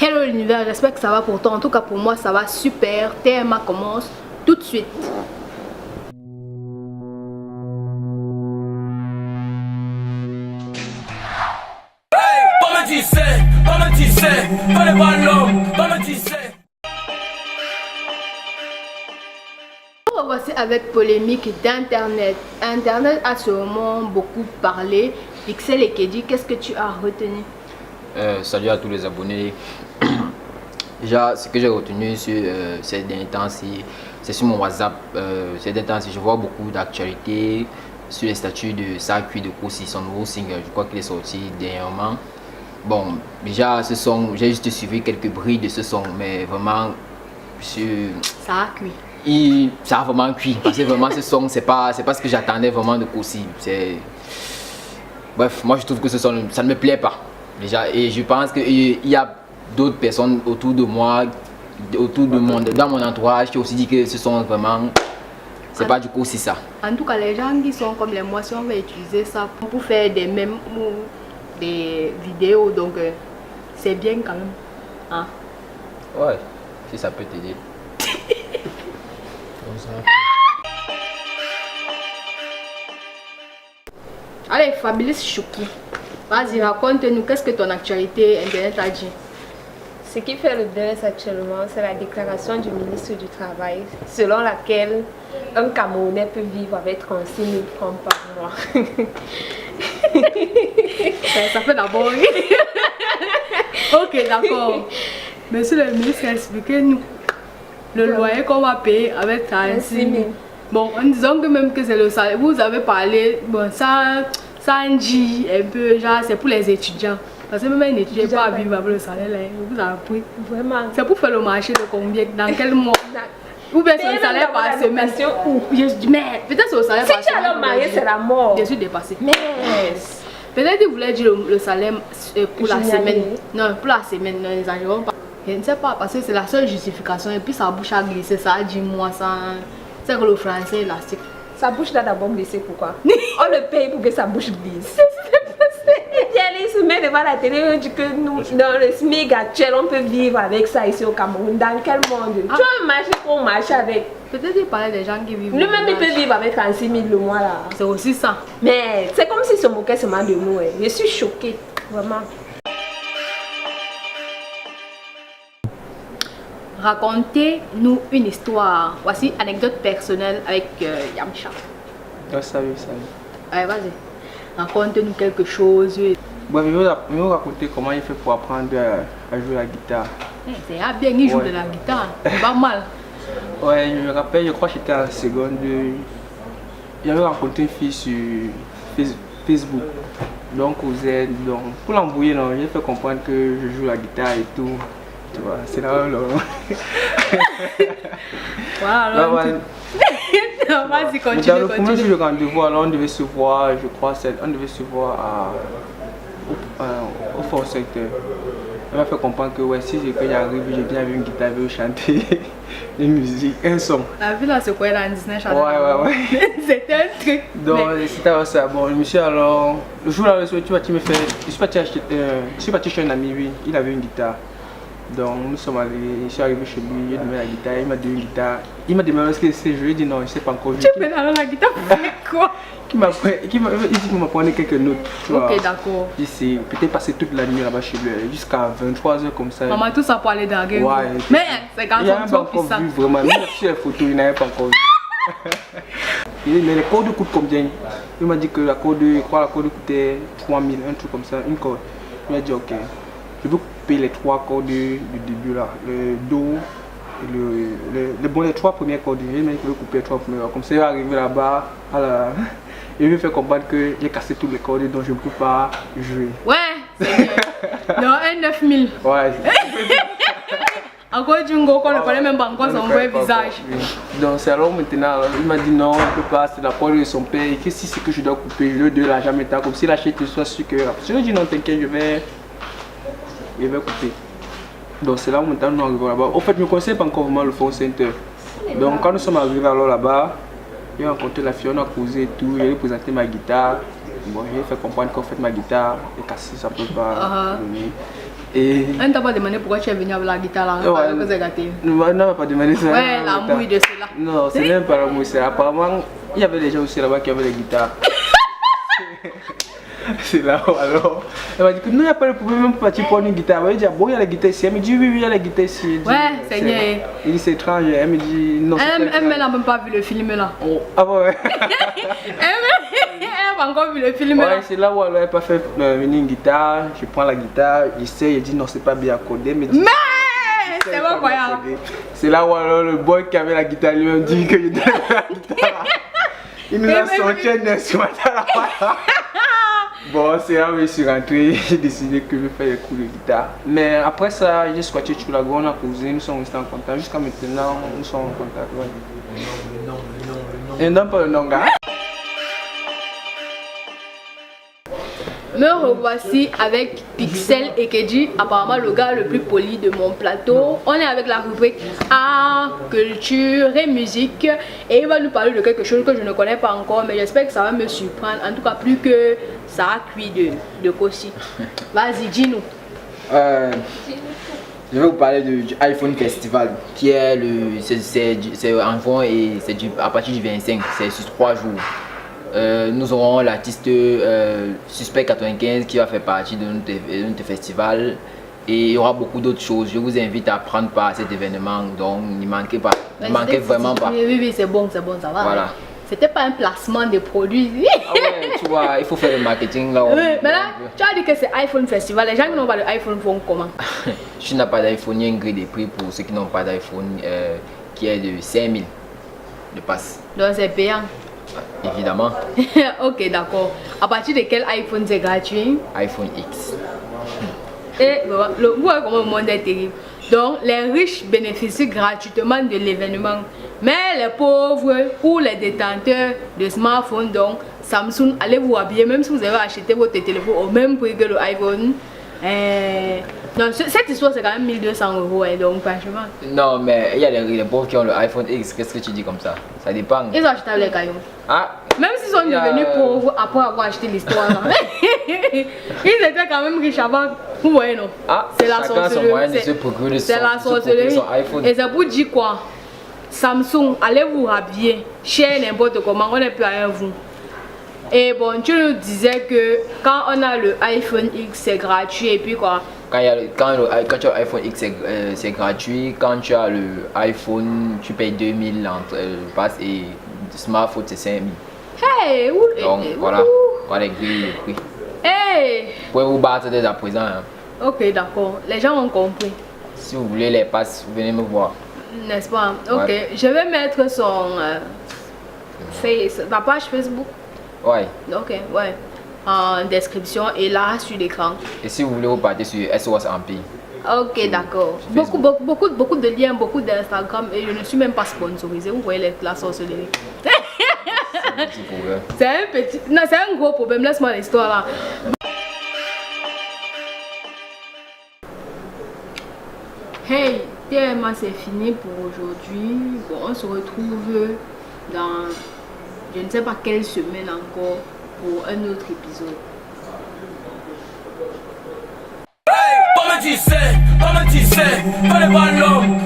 Hello l'univers, j'espère que ça va pour toi. En tout cas pour moi ça va super. TMA commence tout de suite. Voici avec polémique d'Internet. Internet a sûrement beaucoup parlé. Pixel et Kedi, qu'est-ce que tu as retenu? Salut à tous les abonnés. Déjà, ce que j'ai retenu sur ces derniers temps-ci, c'est sur mon WhatsApp. Ces derniers temps-ci, je vois beaucoup d'actualités sur les statuts de Sarkui de Kosi, son nouveau single. Je crois qu'il est sorti dernièrement. Bon, déjà, ce son, j'ai juste suivi quelques bris de ce son, mais vraiment, ça a cuit. Ça a vraiment cuit, parce que vraiment ce son, c'est pas ce que j'attendais vraiment de Kosi. Bref, moi je trouve que ce son, ça ne me plaît pas. Déjà, et je pense qu'il y a d'autres personnes autour de moi, dans mon entourage, qui ont aussi dit que ce son vraiment, c'est pas du coup aussi ça. En tout cas, les gens qui sont comme les moi, si on va utiliser ça pour faire des mèmes ou des vidéos, donc c'est bien quand même. Hein? Ouais, si ça peut t'aider. Allez, Fabrice Chouki, vas-y, raconte-nous, qu'est-ce que ton actualité Internet a dit? Ce qui fait le buzz actuellement, c'est la déclaration du ministre du Travail, selon laquelle un Camerounais peut vivre avec 36 000 francs par mois. Ça fait d'abord rire. Ok, d'accord. Monsieur le ministre, expliquez-nous le loyer qu'on va payer avec 36 000. Bon, en disant que même que c'est le salaire, vous avez parlé, bon, ça dit un peu, genre, c'est pour les étudiants. Parce que même un étudiant ne peut pas vivre avec le salaire, là, vous avez pris. Vraiment. C'est pour faire le marché de combien, dans quel mois? Ou bien c'est le salaire par semaine. Je dis, mais peut-être c'est le salaire par semaine. Si tu as le marié, c'est la mort. Je suis dépassée. Mais peut-être qu'il voulait dire le salaire pour la semaine. Non, pour la semaine, ne exagérons pas. Je ne sais pas, parce que c'est la seule justification. Et puis sa bouche a glissé, ça a dit moi, ça. C'est que le français est élastique. Sa bouche là d'abord glissé, pourquoi? On le paye pour que sa bouche glisse. Il se met devant la télé et dit que nous, dans le SMIC actuel, on peut vivre avec ça ici au Cameroun. Dans quel monde? Tu vas marcher pour marcher avec. Peut-être qu'il parlait des gens qui vivent. Lui-même, il peut vivre avec 36 000 le mois là. C'est aussi ça. Mais c'est comme s'il se moquait seulement de nous. Hein. Je suis choquée, vraiment. Racontez-nous une histoire. Voici anecdote personnelle avec Yamcha. Oh, salut. Allez, vas-y. Raconte-nous quelque chose. Bon, je vais vous raconter comment il fait pour apprendre à jouer la guitare. C'est bien, il joue de la guitare. C'est pas mal. Ouais, je me rappelle, je crois que j'étais en seconde. J'avais rencontré une fille sur Facebook. Donc, pour l'embrouiller, j'ai fait comprendre que je joue la guitare et tout. Tu vois, c'est là. Voilà, alors. Vas-y, continue. Dans le premier jour de rendez-vous, alors on devait se voir, je crois, au fond secteur. Elle m'a fait comprendre que ouais, si j'arrive, j'ai bien vu une guitare, je vais chanter une musique, un son. La vie là, c'est quoi là en Disney? Ouais. C'était un truc. Donc c'était ça. Bon, le monsieur alors, le jour là, tu me fais, je suis parti chez un ami, oui, il avait une guitare. Donc nous sommes allés, je suis arrivé chez lui, il m'a donné la guitare, il m'a donné une guitare. Il m'a demandé ce que c'est, je lui ai dit non, je ne sais pas encore. Tu peux aller la guitare pour faire quoi? Il dit qu'il m'apprenait quelques notes. Ok, d'accord. Ici, peut-être passer toute la nuit là-bas chez lui, jusqu'à 23h comme ça. Maman, tout ça pour aller draguer. Ouais. Mais c'est quand il n'a pas encore vu vraiment, même sur les photos, il n'avait pas encore vu. Mais les cordes coûtent combien? Il m'a dit que la corde coûtait 3000, un truc comme ça, une corde. Il m'a dit ok, je veux couper les 3 cordes du début là, le Do, les 3 premières cordes. Il m'a dit qu'il veut couper les 3 premières cordes. Comme ça, il va arriver là-bas, il veut faire comprendre que j'ai cassé toutes les cordes donc je ne peux pas jouer. Ouais, c'est bien. Non, un 9000. Ouais. Encore Jungo, qu'on ne connaît même pas encore son vrai visage. Donc c'est alors maintenant, il m'a dit non, on ne peut pas, c'est la corde de son père. Et que si c'est que je dois couper, je lui l'argent maintenant, comme s'il achète, je sois sûr que. Je lui ai dit non, t'inquiète, je vais couper. Donc c'est là où maintenant nous arrivons là-bas. En fait, je ne connaissais pas encore vraiment le fond center. Donc quand nous sommes arrivés alors là-bas, j'ai rencontré la fille, on a causé et tout, j'ai présenté ma guitare. Bon, j'ai fait comprendre qu'en fait ma guitare est cassée, ça ne peut pas venir. Et... On t'a pas demandé pourquoi tu es venu avec la guitare là. Ouais. Que c'est gâté. Non, on n'a pas demandé ça. Ouais, la mouille de cela. Non, c'est même pas la mouille. Apparemment, il y avait des gens aussi là-bas qui avaient des guitares. C'est là alors. Elle m'a dit que non, il n'y a pas de problème, même partir prendre une guitare. Elle m'a dit, ah bon, il y a la guitare ici. Elle me dit, oui, il y a la guitare ici. Ouais, c'est bien. Il dit, c'est étrange. Elle me dit, non, c'est Elle n'a même pas vu le film là. Oh, ah bon, ouais. Elle n'a pas encore vu le film là. Ouais, c'est là où elle n'a pas fait venir une guitare. Je prends la guitare, j'essaie, je dis non, c'est pas bien accordé. Mais c'est pas croyable. C'est là où alors, le boy qui avait la guitare lui-même dit que je devais la guitare. Il nous a sorti un instrumental là-bas. Bon, c'est là où je suis rentré, j'ai décidé que je vais faire les cours de guitare. Mais après ça, j'ai squatté sur la grande, on a causé, nous sommes restés en contact. Jusqu'à maintenant, nous sommes en contact. Ouais. Et non, pas le nom, gars. Me revoici avec Pixel et Kedji, apparemment le gars le plus poli de mon plateau. On est avec la rubrique art, culture et musique. Et il va nous parler de quelque chose que je ne connais pas encore, mais j'espère que ça va me surprendre. En tout cas, plus que ça a cuit de Kossi. Vas-y, dis-nous. Je vais vous parler du iPhone Festival, qui est c'est en juin et c'est à partir du 25, c'est sur 3 jours. Nous aurons l'artiste Suspect 95 qui va faire partie de notre festival et il y aura beaucoup d'autres choses. Je vous invite à prendre part à cet événement, donc ne manquez pas, ne manquez vraiment pas. Oui, c'est bon, ça va. Voilà. C'était pas un placement de produits. Ah ouais, tu vois, il faut faire le marketing là. Oui, mais là, tu as dit que c'est iPhone Festival. Les gens qui n'ont pas d'iPhone font comment? Si tu n'as pas d'iPhone, il y a une grille de prix pour ceux qui n'ont pas d'iPhone qui est de 5000 de passe. Donc c'est payant. Évidemment. Ok, d'accord. À partir de quel iPhone c'est gratuit? iPhone X. Et vous voyez comment le monde est terrible. Donc les riches bénéficient gratuitement de l'événement, mais les pauvres ou les détenteurs de smartphones, donc Samsung, allez vous habiller même si vous avez acheté votre téléphone au même prix que le iPhone. Non, cette histoire c'est quand même 1200 €, donc franchement. Non, mais il y a les pauvres qui ont le iPhone X. Qu'est-ce que tu dis comme ça? Ça dépend. Ils ont acheté les cailloux. Ah. Même s'ils sont devenus pauvres après avoir acheté l'histoire. Ils étaient quand même riches avant. Vous voyez, non? Ah, c'est la sorcellerie. C'est la sorcellerie. Et c'est pour dire quoi? Samsung, allez vous habiller. Cher n'importe comment, on n'est plus à vous. Et bon, tu nous disais que quand on a le iPhone X, c'est gratuit et puis quoi? Quand tu as l'iPhone X, c'est gratuit. Quand tu as le iPhone, tu payes 2000 entre passe et le smartphone, c'est 5000. Hey! Donc voilà, voilà les prix. Hey! Vous pouvez vous battre dès à présent. Hein. Ok, d'accord. Les gens ont compris. Si vous voulez les passes, venez me voir. N'est-ce pas? Ok, ouais. Je vais mettre ma page Facebook. Ouais. Ok, ouais. En description et là sur l'écran. Et si vous voulez vous partir sur SOS Empire. Ok, d'accord. Beaucoup de liens, beaucoup d'Instagram et je ne suis même pas sponsorisé. Vous voyez la sorcellerie. C'est un petit... Non, c'est un gros problème. Laisse-moi l'histoire là. Hey, Pierre, c'est fini pour aujourd'hui. Bon, on se retrouve dans... Je ne sais pas quelle semaine encore pour un autre épisode. Hey, comme tu sais, pas les ballons.